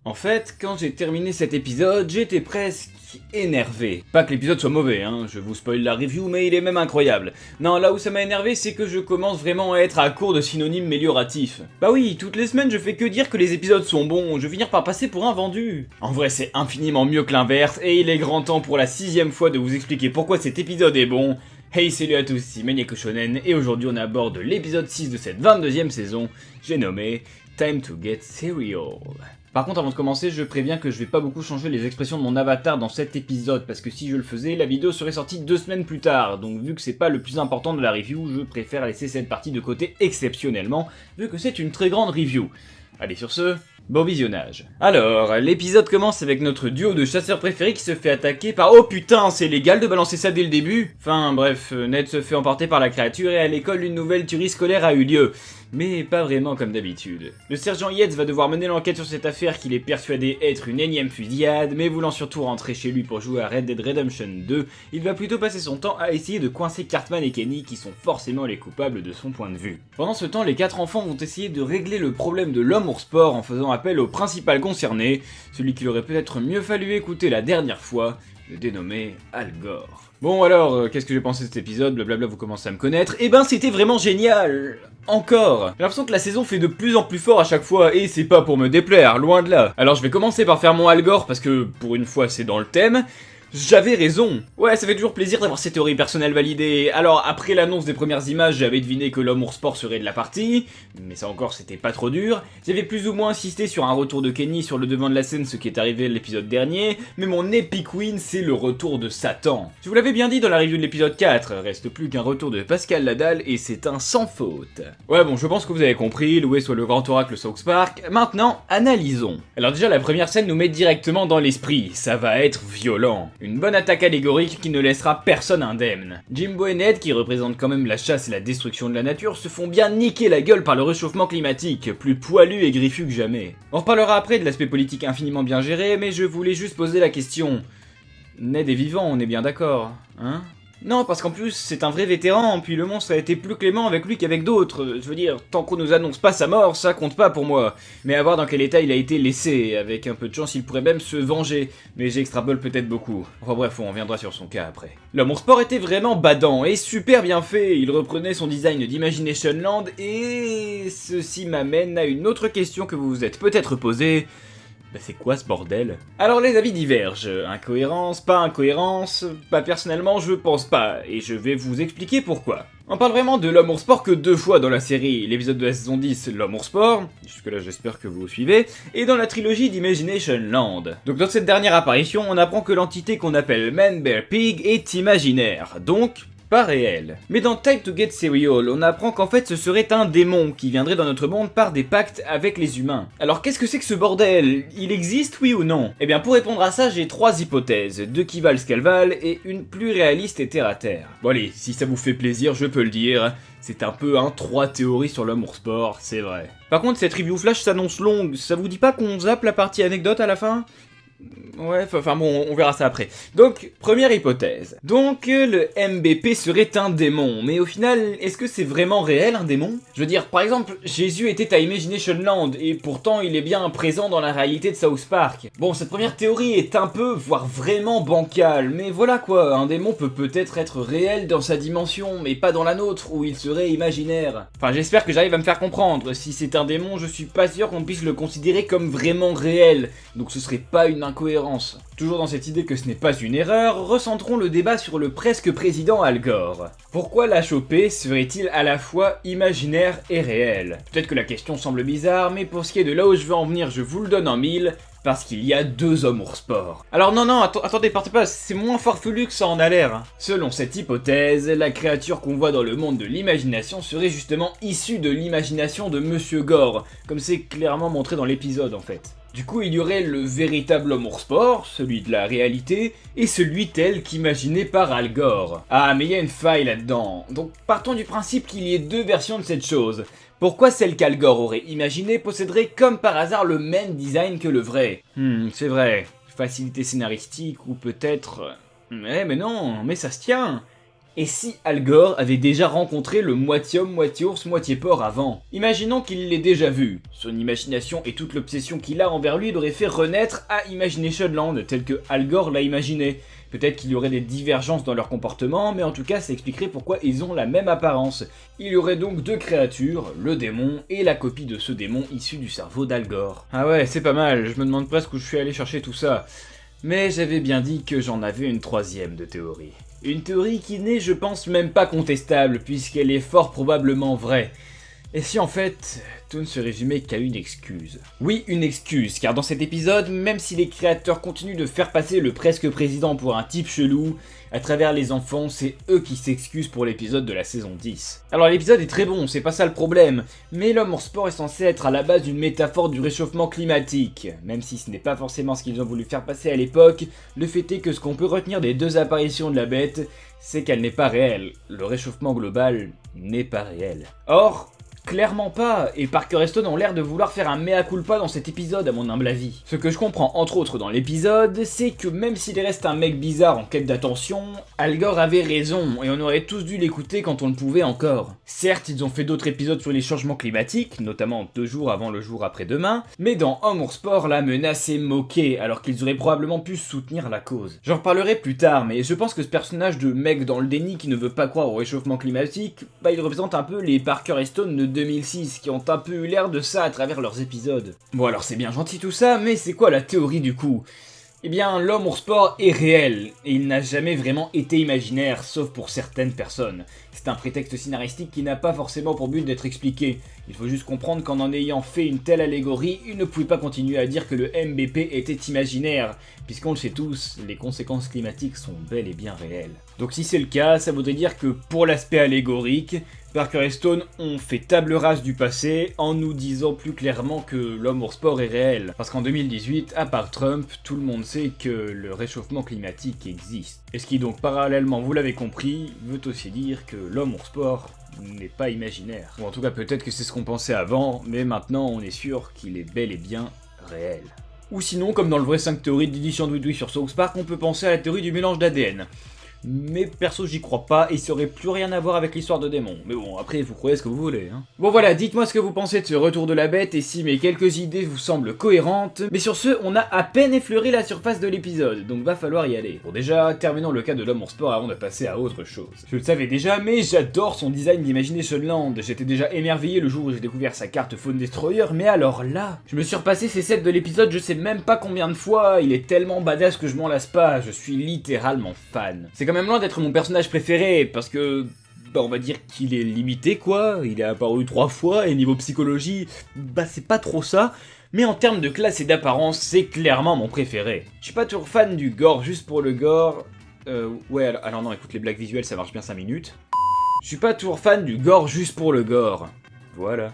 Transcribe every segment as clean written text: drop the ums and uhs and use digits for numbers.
En fait, quand j'ai terminé cet épisode, j'étais presque énervé. Pas que l'épisode soit mauvais, hein, je vous spoil la review, mais il est même incroyable. Non, là où ça m'a énervé, c'est que je commence vraiment à être à court de synonymes mélioratifs. Bah oui, toutes les semaines je fais que dire que les épisodes sont bons, je vais finir par passer pour un vendu. En vrai, c'est infiniment mieux que l'inverse, et il est grand temps pour la 6ème fois de vous expliquer pourquoi cet épisode est bon. Hey, salut à tous, c'est Maniaco Shonen, et aujourd'hui on aborde l'épisode 6 de cette 22ème saison, j'ai nommé Time to Get Serial. Par contre, avant de commencer, je préviens que je vais pas beaucoup changer les expressions de mon avatar dans cet épisode, parce que si je le faisais, la vidéo serait sortie 2 semaines plus tard, donc vu que c'est pas le plus important de la review, je préfère laisser cette partie de côté exceptionnellement, vu que c'est une très grande review. Allez, sur ce, bon visionnage. Alors, l'épisode commence avec notre duo de chasseurs préférés qui se fait attaquer par... Oh putain, c'est légal de balancer ça dès le début? Enfin bref, Ned se fait emporter par la créature et à l'école une nouvelle tuerie scolaire a eu lieu. Mais pas vraiment comme d'habitude. Le sergent Yates va devoir mener l'enquête sur cette affaire qu'il est persuadé être une énième fusillade, mais voulant surtout rentrer chez lui pour jouer à Red Dead Redemption 2, il va plutôt passer son temps à essayer de coincer Cartman et Kenny qui sont forcément les coupables de son point de vue. Pendant ce temps, les 4 enfants vont essayer de régler le problème de l'homme ours sport en faisant appel au principal concerné, celui qu'il aurait peut-être mieux fallu écouter la dernière fois, le dénommé Al Gore. Bon alors, qu'est-ce que j'ai pensé de cet épisode, blablabla, vous commencez à me connaître. Eh ben c'était vraiment génial. Encore. J'ai l'impression que la saison fait de plus en plus fort à chaque fois, et c'est pas pour me déplaire, loin de là. Alors je vais commencer par faire mon Al Gore, parce que pour une fois c'est dans le thème. J'avais raison. Ouais, ça fait toujours plaisir d'avoir ces théories personnelles validées. Alors, après l'annonce des premières images, j'avais deviné que l'homme ours sport serait de la partie, mais ça encore, c'était pas trop dur. J'avais plus ou moins insisté sur un retour de Kenny sur le devant de la scène, ce qui est arrivé l'épisode dernier, mais mon epic win, c'est le retour de Satan. Je vous l'avais bien dit dans la review de l'épisode 4, reste plus qu'un retour de Pascal Ladal, et c'est un sans faute. Ouais, bon, je pense que vous avez compris, loué soit le grand oracle South Park. Maintenant, analysons. Alors déjà, la première scène nous met directement dans l'esprit, ça va être violent. Une bonne attaque allégorique qui ne laissera personne indemne. Jimbo et Ned, qui représentent quand même la chasse et la destruction de la nature, se font bien niquer la gueule par le réchauffement climatique, plus poilu et griffu que jamais. On reparlera après de l'aspect politique infiniment bien géré, mais je voulais juste poser la question. Ned est vivant, on est bien d'accord, hein ? Non, parce qu'en plus, c'est un vrai vétéran, puis le monstre a été plus clément avec lui qu'avec d'autres. Je veux dire, tant qu'on nous annonce pas sa mort, ça compte pas pour moi. Mais à voir dans quel état il a été laissé, avec un peu de chance, il pourrait même se venger. Mais j'extrapole peut-être beaucoup. Enfin bref, on reviendra sur son cas après. L'homme ours sport était vraiment badant et super bien fait. Il reprenait son design d'Imagination Land et... Ceci m'amène à une autre question que vous vous êtes peut-être posée. Bah c'est quoi ce bordel? Alors les avis divergent, incohérence, pas incohérence, pas personnellement je pense pas, et je vais vous expliquer pourquoi. On parle vraiment de l'homme ours sport que 2 fois dans la série, l'épisode de la saison 10, l'homme ours sport, jusque là j'espère que vous suivez, et dans la trilogie d'Imagination Land. Donc dans cette dernière apparition, on apprend que l'entité qu'on appelle Man Bear Pig est imaginaire, donc... pas réel. Mais dans Time to Get Serial, on apprend qu'en fait ce serait un démon qui viendrait dans notre monde par des pactes avec les humains. Alors qu'est-ce que c'est que ce bordel? Il existe, oui ou non? Eh bien pour répondre à ça, j'ai 3 hypothèses, 2 qui valent ce qu'elles valent et une plus réaliste et terre à terre. Bon allez, si ça vous fait plaisir, je peux le dire, c'est un peu un 3 théories sur l'homme ours sport, c'est vrai. Par contre cette review flash s'annonce longue, ça vous dit pas qu'on zappe la partie anecdote à la fin? Ouais, enfin bon, on verra ça après. Donc, première hypothèse. Donc, le MBP serait un démon, mais au final, est-ce que c'est vraiment réel un démon? Je veux dire, par exemple, Jésus était à Imagination Land, et pourtant il est bien présent dans la réalité de South Park. Bon, cette première théorie est un peu, voire vraiment bancale, mais voilà quoi, un démon peut peut-être être réel dans sa dimension, mais pas dans la nôtre, où il serait imaginaire. Enfin, j'espère que j'arrive à me faire comprendre. Si c'est un démon, je suis pas sûr qu'on puisse le considérer comme vraiment réel, donc ce serait pas une incohérence. Toujours dans cette idée que ce n'est pas une erreur, recentrons le débat sur le presque président Al Gore. Pourquoi la choper serait-il à la fois imaginaire et réel? Peut-être que la question semble bizarre, mais pour ce qui est de là où je veux en venir, je vous le donne en 1000, parce qu'il y a 2 hommes ours sport. Alors non, attendez, partez pas, c'est moins farfelu que ça en a l'air. Selon cette hypothèse, la créature qu'on voit dans le monde de l'imagination serait justement issue de l'imagination de Monsieur Gore, comme c'est clairement montré dans l'épisode en fait. Du coup, il y aurait le véritable homme ours sport, celui de la réalité, et celui tel qu'imaginé par Al Gore. Ah, mais il y a une faille là-dedans. Donc partons du principe qu'il y ait 2 versions de cette chose. Pourquoi celle qu'Al Gore aurait imaginée posséderait comme par hasard le même design que le vrai? C'est vrai. Facilité scénaristique ou peut-être... mais non, mais ça se tient. Et si Al Gore avait déjà rencontré le moitié homme, moitié ours, moitié porc avant? Imaginons qu'il l'ait déjà vu. Son imagination et toute l'obsession qu'il a envers lui l'aurait fait renaître à Imagination Land, tel que Al Gore l'a imaginé. Peut-être qu'il y aurait des divergences dans leur comportement, mais en tout cas ça expliquerait pourquoi ils ont la même apparence. Il y aurait donc deux créatures, le démon et la copie de ce démon issu du cerveau d'Al Gore. Ah ouais, c'est pas mal, je me demande presque où je suis allé chercher tout ça. Mais j'avais bien dit que j'en avais une troisième de théorie. Une théorie qui n'est, je pense, même pas contestable, puisqu'elle est fort probablement vraie. Et si en fait, tout ne se résumait qu'à une excuse? Oui, une excuse, car dans cet épisode, même si les créateurs continuent de faire passer le presque président pour un type chelou, à travers les enfants, c'est eux qui s'excusent pour l'épisode de la saison 10. Alors l'épisode est très bon, c'est pas ça le problème, mais l'homme hors sport est censé être à la base d'une métaphore du réchauffement climatique. Même si ce n'est pas forcément ce qu'ils ont voulu faire passer à l'époque, le fait est que ce qu'on peut retenir des deux apparitions de la bête, c'est qu'elle n'est pas réelle. Le réchauffement global n'est pas réel. Or, clairement pas, et Parker et Stone ont l'air de vouloir faire un mea culpa dans cet épisode à mon humble avis. Ce que je comprends entre autres dans l'épisode, c'est que même s'il reste un mec bizarre en quête d'attention, Al Gore avait raison, et on aurait tous dû l'écouter quand on le pouvait encore. Certes, ils ont fait d'autres épisodes sur les changements climatiques, notamment 2 jours avant le jour après-demain, mais dans Homme hors sport, la menace est moquée, alors qu'ils auraient probablement pu soutenir la cause. J'en reparlerai plus tard, mais je pense que ce personnage de mec dans le déni qui ne veut pas croire au réchauffement climatique, il représente un peu les Parker et Stone de 2006 qui ont un peu eu l'air de ça à travers leurs épisodes. Bon alors c'est bien gentil tout ça, mais c'est quoi la théorie du coup? Eh bien l'homme hors sport est réel, et il n'a jamais vraiment été imaginaire, sauf pour certaines personnes. C'est un prétexte scénaristique qui n'a pas forcément pour but d'être expliqué. Il faut juste comprendre qu'en ayant fait une telle allégorie, il ne pouvait pas continuer à dire que le MVP était imaginaire, puisqu'on le sait tous, les conséquences climatiques sont bel et bien réelles. Donc si c'est le cas, ça voudrait dire que pour l'aspect allégorique, Parker et Stone ont fait table rase du passé en nous disant plus clairement que l'homme hors sport est réel. Parce qu'en 2018, à part Trump, tout le monde sait que le réchauffement climatique existe. Et ce qui donc parallèlement, vous l'avez compris, veut aussi dire que l'homme hors sport n'est pas imaginaire. Ou en tout cas peut-être que c'est ce qu'on pensait avant, mais maintenant on est sûr qu'il est bel et bien réel. Ou sinon, comme dans le vrai 5 théories d'édition de sur South Park, on peut penser à la théorie du mélange d'ADN. Mais perso j'y crois pas et ça aurait plus rien à voir avec l'histoire de démon. Mais bon, après vous croyez ce que vous voulez, hein. Bon voilà, dites-moi ce que vous pensez de ce retour de la bête et si mes quelques idées vous semblent cohérentes. Mais sur ce, on a à peine effleuré la surface de l'épisode, donc va falloir y aller. Bon déjà, terminons le cas de l'homme hors sport avant de passer à autre chose. Je le savais déjà, mais j'adore son design d'Imagination Land. J'étais déjà émerveillé le jour où j'ai découvert sa carte Phone Destroyer, mais alors là, je me suis repassé ces sets de l'épisode je sais même pas combien de fois, il est tellement badass que je m'en lasse pas, je suis littéralement fan. C'est quand même loin d'être mon personnage préféré, parce que on va dire qu'il est limité quoi, il est apparu 3 fois, et niveau psychologie, c'est pas trop ça, mais en termes de classe et d'apparence, c'est clairement mon préféré. Je suis pas toujours fan du gore juste pour le gore, ouais alors non écoute les blagues visuelles ça marche bien 5 minutes. Je suis pas toujours fan du gore juste pour le gore, voilà.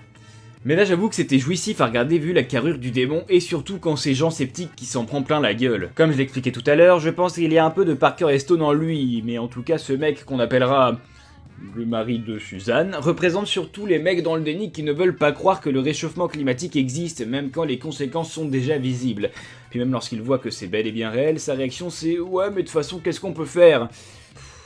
Mais là j'avoue que c'était jouissif à regarder vu la carrure du démon et surtout quand c'est Jean Sceptique qui s'en prend plein la gueule. Comme je l'expliquais tout à l'heure, je pense qu'il y a un peu de Parker et Stone en lui, mais en tout cas ce mec qu'on appellera le mari de Suzanne représente surtout les mecs dans le déni qui ne veulent pas croire que le réchauffement climatique existe, même quand les conséquences sont déjà visibles. Puis même lorsqu'il voit que c'est bel et bien réel, sa réaction c'est « ouais mais de toute façon qu'est-ce qu'on peut faire ?»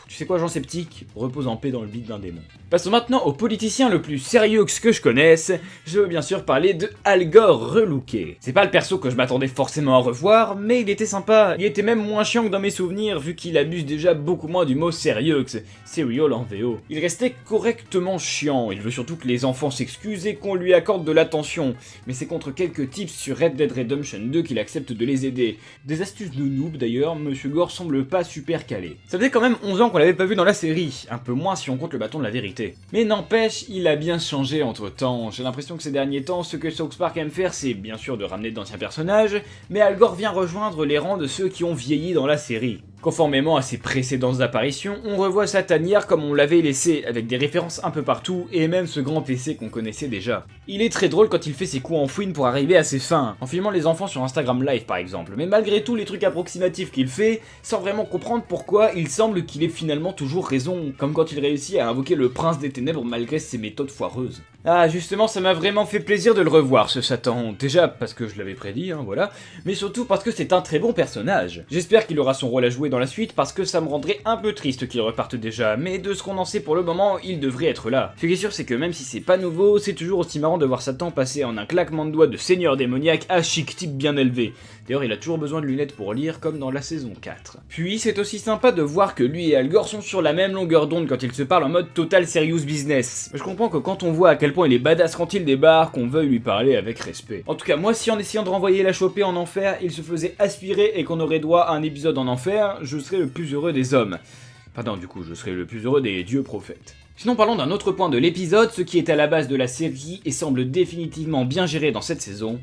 Tu sais quoi Jean Sceptique? Repose en paix dans le bide d'un démon. Passons maintenant au politicien le plus sérieux que je connaisse, je veux bien sûr parler de Al Gore relooké. C'est pas le perso que je m'attendais forcément à revoir, mais il était sympa, il était même moins chiant que dans mes souvenirs vu qu'il abuse déjà beaucoup moins du mot sérieux, serial en VO. Il restait correctement chiant, il veut surtout que les enfants s'excusent et qu'on lui accorde de l'attention, mais c'est contre quelques tips sur Red Dead Redemption 2 qu'il accepte de les aider. Des astuces de noob d'ailleurs, Monsieur Gore semble pas super calé. Ça faisait quand même 11 ans qu'on l'avait pas vu dans la série, un peu moins si on compte le bâton de la vérité. Mais n'empêche, il a bien changé entre temps. J'ai l'impression que ces derniers temps, ce que South Park aime faire, c'est bien sûr de ramener d'anciens personnages, mais Al Gore vient rejoindre les rangs de ceux qui ont vieilli dans la série. Conformément à ses précédentes apparitions, on revoit sa tanière comme on l'avait laissé, avec des références un peu partout, et même ce grand PC qu'on connaissait déjà. Il est très drôle quand il fait ses coups en fouine pour arriver à ses fins, en filmant les enfants sur Instagram Live par exemple, mais malgré tous les trucs approximatifs qu'il fait, sans vraiment comprendre pourquoi, il semble qu'il ait finalement toujours raison, comme quand il réussit à invoquer le prince des ténèbres malgré ses méthodes foireuses. Ah, justement, ça m'a vraiment fait plaisir de le revoir, ce Satan. Déjà parce que je l'avais prédit, voilà. Mais surtout parce que c'est un très bon personnage. J'espère qu'il aura son rôle à jouer dans la suite parce que ça me rendrait un peu triste qu'il reparte déjà. Mais de ce qu'on en sait pour le moment, il devrait être là. Ce qui est sûr, c'est que même si c'est pas nouveau, c'est toujours aussi marrant de voir Satan passer en un claquement de doigts de seigneur démoniaque à chic type bien élevé. D'ailleurs, il a toujours besoin de lunettes pour lire, comme dans la saison 4. Puis, c'est aussi sympa de voir que lui et Al Gore sont sur la même longueur d'onde quand ils se parlent en mode total serious business. Je comprends que quand on voit à quel point il est badass quand il débarque, qu'on veuille lui parler avec respect. En tout cas, moi, si en essayant de renvoyer la chopée en enfer, il se faisait aspirer et qu'on aurait droit à un épisode en enfer, je serais le plus heureux des hommes. Pardon, du coup, je serais le plus heureux des dieux prophètes. Sinon, parlons d'un autre point de l'épisode, ce qui est à la base de la série et semble définitivement bien géré dans cette saison,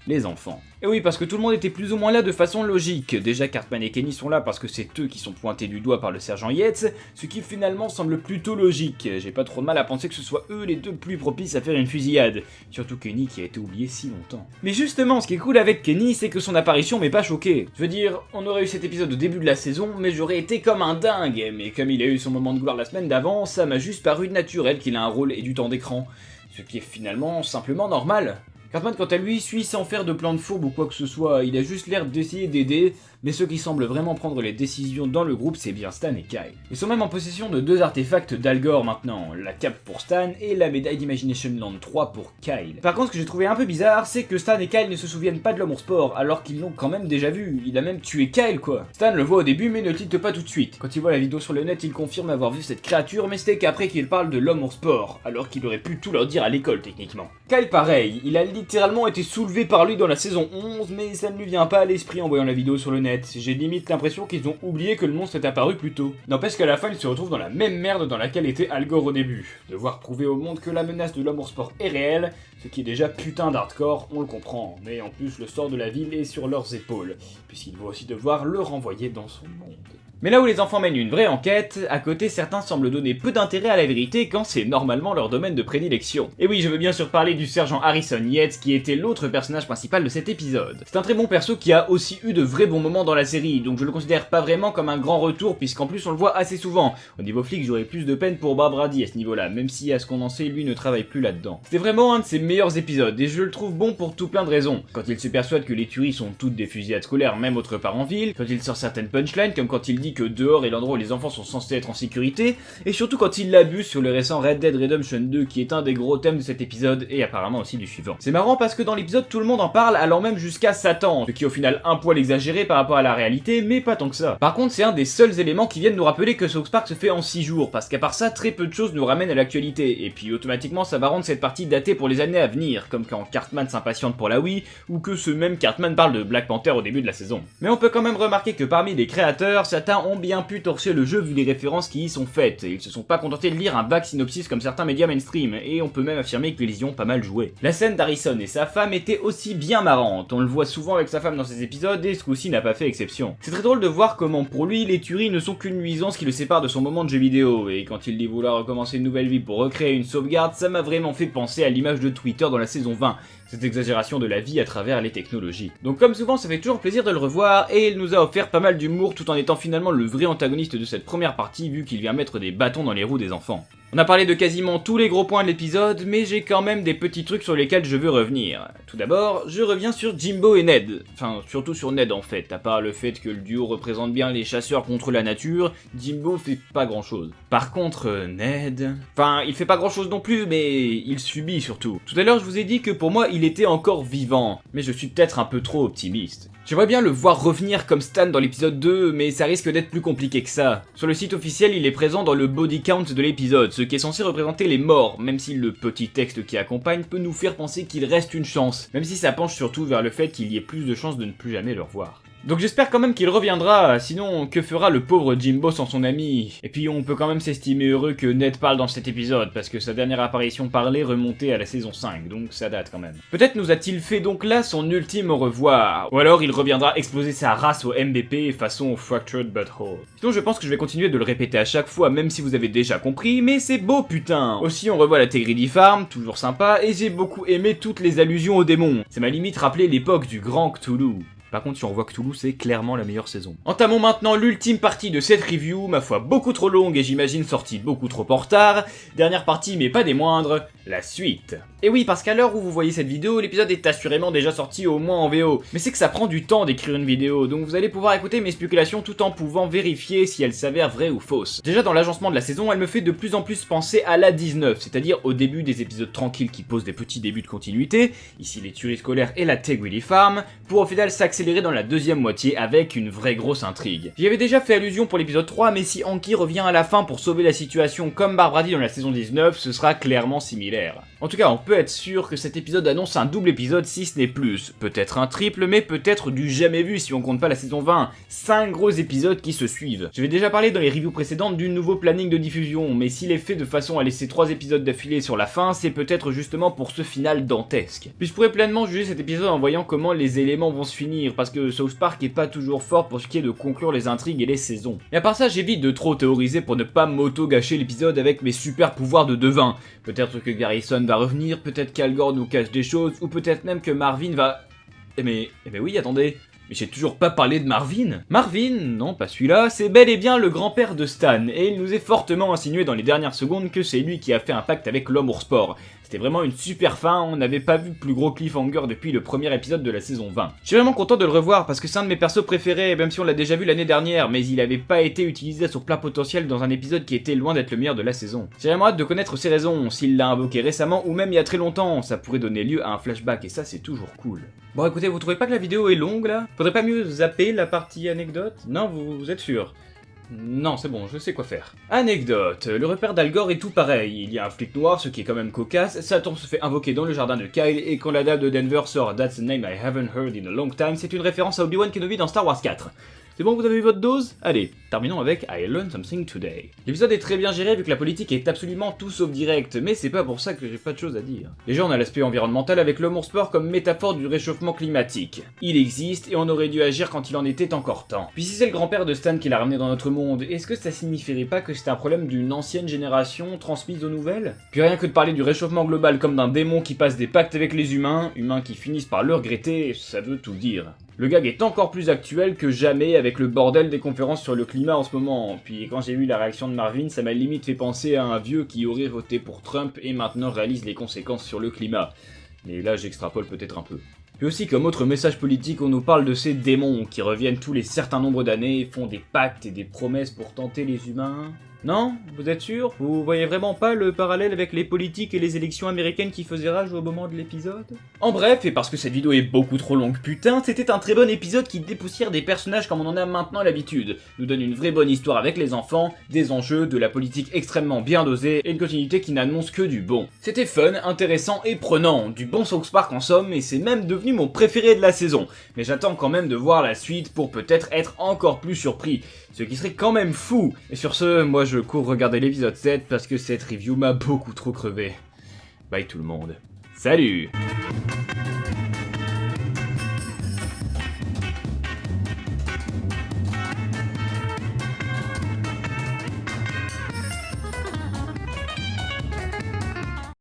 les enfants. Et oui, parce que tout le monde était plus ou moins là de façon logique. Déjà, Cartman et Kenny sont là parce que c'est eux qui sont pointés du doigt par le sergent Yates, ce qui finalement semble plutôt logique. J'ai pas trop de mal à penser que ce soit eux les deux plus propices à faire une fusillade. Surtout Kenny qui a été oublié si longtemps. Mais justement, ce qui est cool avec Kenny, c'est que son apparition m'est pas choqué. Je veux dire, on aurait eu cet épisode au début de la saison, mais j'aurais été comme un dingue. Mais comme il a eu son moment de gloire la semaine d'avant, ça m'a juste paru naturel qu'il a un rôle et du temps d'écran. Ce qui est finalement simplement normal. Cartman, quant à lui, suit sans faire de plan de fourbe ou quoi que ce soit, il a juste l'air d'essayer d'aider, mais ceux qui semblent vraiment prendre les décisions dans le groupe, c'est bien Stan et Kyle. Ils sont même en possession de deux artefacts d'Al Gore maintenant, la cape pour Stan et la médaille d'Imagination Land 3 pour Kyle. Par contre, ce que j'ai trouvé un peu bizarre, c'est que Stan et Kyle ne se souviennent pas de l'homme au sport, alors qu'ils l'ont quand même déjà vu, il a même tué Kyle quoi. Stan le voit au début mais ne tilte pas tout de suite. Quand il voit la vidéo sur le net, il confirme avoir vu cette créature, mais c'était qu'après qu'il parle de l'homme au sport, alors qu'il aurait pu tout leur dire à l'école techniquement. Kyle pareil, il a littéralement été soulevé par lui dans la saison 11, mais ça ne lui vient pas à l'esprit en voyant la vidéo sur le net. J'ai limite l'impression qu'ils ont oublié que le monstre est apparu plus tôt. N'empêche qu'à la fin, il se retrouve dans la même merde dans laquelle était Al Gore au début. Devoir prouver au monde que la menace de l'homme au sport est réelle, ce qui est déjà putain d'hardcore, on le comprend. Mais en plus, le sort de la ville est sur leurs épaules, puisqu'il va aussi devoir le renvoyer dans son monde. Mais là où les enfants mènent une vraie enquête, à côté certains semblent donner peu d'intérêt à la vérité quand c'est normalement leur domaine de prédilection. Et oui, je veux bien sûr parler du sergent Harrison Yates qui était l'autre personnage principal de cet épisode. C'est un très bon perso qui a aussi eu de vrais bons moments dans la série, donc je le considère pas vraiment comme un grand retour puisqu'en plus on le voit assez souvent. Au niveau flic, j'aurais plus de peine pour Bob Brady à ce niveau-là, même si à ce qu'on en sait, lui ne travaille plus là-dedans. C'était vraiment un de ses meilleurs épisodes et je le trouve bon pour tout plein de raisons. Quand il se persuade que les tueries sont toutes des fusillades scolaires même autre part en ville, quand il sort certaines punchlines comme quand il dit que dehors est l'endroit où les enfants sont censés être en sécurité, et surtout quand il l'abuse sur le récent Red Dead Redemption 2 qui est un des gros thèmes de cet épisode et apparemment aussi du suivant. C'est marrant parce que dans l'épisode tout le monde en parle allant même jusqu'à Satan, ce qui est au final un poil exagéré par rapport à la réalité mais pas tant que ça. Par contre c'est un des seuls éléments qui viennent nous rappeler que South Park se fait en 6 jours, parce qu'à part ça très peu de choses nous ramènent à l'actualité, et puis automatiquement ça va rendre cette partie datée pour les années à venir, comme quand Cartman s'impatiente pour la Wii, ou que ce même Cartman parle de Black Panther au début de la saison. Mais on peut quand même remarquer que parmi les créateurs, certains ont bien pu torcher le jeu vu les références qui y sont faites, et ils se sont pas contentés de lire un vague synopsis comme certains médias mainstream, et on peut même affirmer qu'ils y ont pas mal joué. La scène d'Harrison et sa femme était aussi bien marrante, on le voit souvent avec sa femme dans ses épisodes, et ce coup-ci n'a pas fait exception. C'est très drôle de voir comment pour lui, les tueries ne sont qu'une nuisance qui le sépare de son moment de jeu vidéo, et quand il dit vouloir recommencer une nouvelle vie pour recréer une sauvegarde, ça m'a vraiment fait penser à l'image de Twitter dans la saison 20, cette exagération de la vie à travers les technologies. Donc comme souvent, ça fait toujours plaisir de le revoir, et il nous a offert pas mal d'humour tout en étant finalement le vrai antagoniste de cette première partie vu qu'il vient mettre des bâtons dans les roues des enfants. On a parlé de quasiment tous les gros points de l'épisode, mais j'ai quand même des petits trucs sur lesquels je veux revenir. Tout d'abord, je reviens sur Jimbo et Ned. Enfin, surtout sur Ned en fait, à part le fait que le duo représente bien les chasseurs contre la nature, Jimbo fait pas grand chose. Par contre, Ned... Enfin, il fait pas grand chose non plus, mais il subit surtout. Tout à l'heure, je vous ai dit que pour moi, il était encore vivant, mais je suis peut-être un peu trop optimiste. J'aimerais bien le voir revenir comme Stan dans l'épisode 2, mais ça risque d'être plus compliqué que ça. Sur le site officiel, il est présent dans le body count de l'épisode, ce qui est censé représenter les morts, même si le petit texte qui accompagne peut nous faire penser qu'il reste une chance, même si ça penche surtout vers le fait qu'il y ait plus de chances de ne plus jamais le revoir. Donc j'espère quand même qu'il reviendra, sinon que fera le pauvre Jimbo sans son ami? Et puis on peut quand même s'estimer heureux que Ned parle dans cet épisode, parce que sa dernière apparition parlée remontait à la saison 5, donc ça date quand même. Peut-être nous a-t-il fait donc là son ultime au revoir, ou alors il reviendra exploser sa race au MVP façon Fractured Butthole. Sinon je pense que je vais continuer de le répéter à chaque fois, même si vous avez déjà compris, mais c'est beau putain! Aussi on revoit la Tegridy Farm, toujours sympa, et j'ai beaucoup aimé toutes les allusions aux démons. Ça m'a limite rappelé l'époque du grand Cthulhu. Par contre, si on revoit Cthulhu, c'est clairement la meilleure saison. Entamons maintenant l'ultime partie de cette review, ma foi beaucoup trop longue et j'imagine sortie beaucoup trop en retard. Dernière partie, mais pas des moindres, la suite. Et oui, parce qu'à l'heure où vous voyez cette vidéo, l'épisode est assurément déjà sorti au moins en VO. Mais c'est que ça prend du temps d'écrire une vidéo, donc vous allez pouvoir écouter mes spéculations tout en pouvant vérifier si elles s'avèrent vraies ou fausses. Déjà dans l'agencement de la saison, elle me fait de plus en plus penser à la 19, c'est-à-dire au début des épisodes tranquilles qui posent des petits débuts de continuité, ici les tueries scolaires et la Tegwilly Farm, pour au final s'accélérer dans la deuxième moitié avec une vraie grosse intrigue. J'y avais déjà fait allusion pour l'épisode 3, mais si Anki revient à la fin pour sauver la situation comme Barbara dit dans la saison 19, ce sera clairement similaire. En tout cas, on peut être sûr que cet épisode annonce un double épisode si ce n'est plus. Peut-être un triple, mais peut-être du jamais vu si on compte pas la saison 20. 5 gros épisodes qui se suivent. J'avais déjà parlé dans les reviews précédentes du nouveau planning de diffusion, mais s'il est fait de façon à laisser 3 épisodes d'affilée sur la fin, c'est peut-être justement pour ce final dantesque. Puis je pourrais pleinement juger cet épisode en voyant comment les éléments vont se finir, parce que South Park est pas toujours fort pour ce qui est de conclure les intrigues et les saisons. Et à part ça, j'évite de trop théoriser pour ne pas m'auto-gâcher l'épisode avec mes super pouvoirs de devin. Peut-être que Garrison va revenir, peut-être qu'Al Gore nous cache des choses, ou peut-être même que Marvin va... Eh mais oui, attendez, mais j'ai toujours pas parlé de Marvin. Marvin, non pas celui-là, c'est bel et bien le grand-père de Stan, et il nous est fortement insinué dans les dernières secondes que c'est lui qui a fait un pacte avec l'homme ours sport. C'était vraiment une super fin, on n'avait pas vu plus gros cliffhanger depuis le premier épisode de la saison 20. Je suis vraiment content de le revoir parce que c'est un de mes persos préférés, même si on l'a déjà vu l'année dernière, mais il avait pas été utilisé à son plein potentiel dans un épisode qui était loin d'être le meilleur de la saison. J'ai vraiment hâte de connaître ses raisons, s'il l'a invoqué récemment ou même il y a très longtemps, ça pourrait donner lieu à un flashback et ça c'est toujours cool. Bon écoutez, vous trouvez pas que la vidéo est longue là? Faudrait pas mieux zapper la partie anecdote? Non, vous êtes sûr? Non, c'est bon, je sais quoi faire. Anecdote, le repère d'Al Gore est tout pareil, il y a un flic noir, ce qui est quand même cocasse, Satan se fait invoquer dans le jardin de Kyle, et quand la dame de Denver sort That's a name I haven't heard in a long time, c'est une référence à Obi-Wan Kenobi dans Star Wars 4. C'est bon, vous avez eu votre dose? Allez, terminons avec I learned something today. L'épisode est très bien géré vu que la politique est absolument tout sauf directe, mais c'est pas pour ça que j'ai pas de choses à dire. Déjà on a l'aspect environnemental avec l'homme ours sport comme métaphore du réchauffement climatique. Il existe et on aurait dû agir quand il en était encore temps. Puis si c'est le grand-père de Stan qui l'a ramené dans notre monde, est-ce que ça signifierait pas que c'est un problème d'une ancienne génération transmise aux nouvelles? Puis rien que de parler du réchauffement global comme d'un démon qui passe des pactes avec les humains qui finissent par le regretter, ça veut tout dire. Le gag est encore plus actuel que jamais avec le bordel des conférences sur le climat en ce moment. Puis quand j'ai vu la réaction de Marvin, ça m'a limite fait penser à un vieux qui aurait voté pour Trump et maintenant réalise les conséquences sur le climat. Mais là j'extrapole peut-être un peu. Puis aussi comme autre message politique, on nous parle de ces démons qui reviennent tous les certains nombres d'années, font des pactes et des promesses pour tenter les humains... Non? Vous êtes sûr? Vous voyez vraiment pas le parallèle avec les politiques et les élections américaines qui faisaient rage au moment de l'épisode? En bref, et parce que cette vidéo est beaucoup trop longue putain, c'était un très bon épisode qui dépoussière des personnages comme on en a maintenant l'habitude, nous donne une vraie bonne histoire avec les enfants, des enjeux, de la politique extrêmement bien dosée, et une continuité qui n'annonce que du bon. C'était fun, intéressant et prenant, du bon South Park en somme, et c'est même devenu mon préféré de la saison. Mais j'attends quand même de voir la suite pour peut-être être encore plus surpris, ce qui serait quand même fou. Et sur ce, moi je cours regarder l'épisode 7 parce que cette review m'a beaucoup trop crevé. Bye tout le monde. Salut!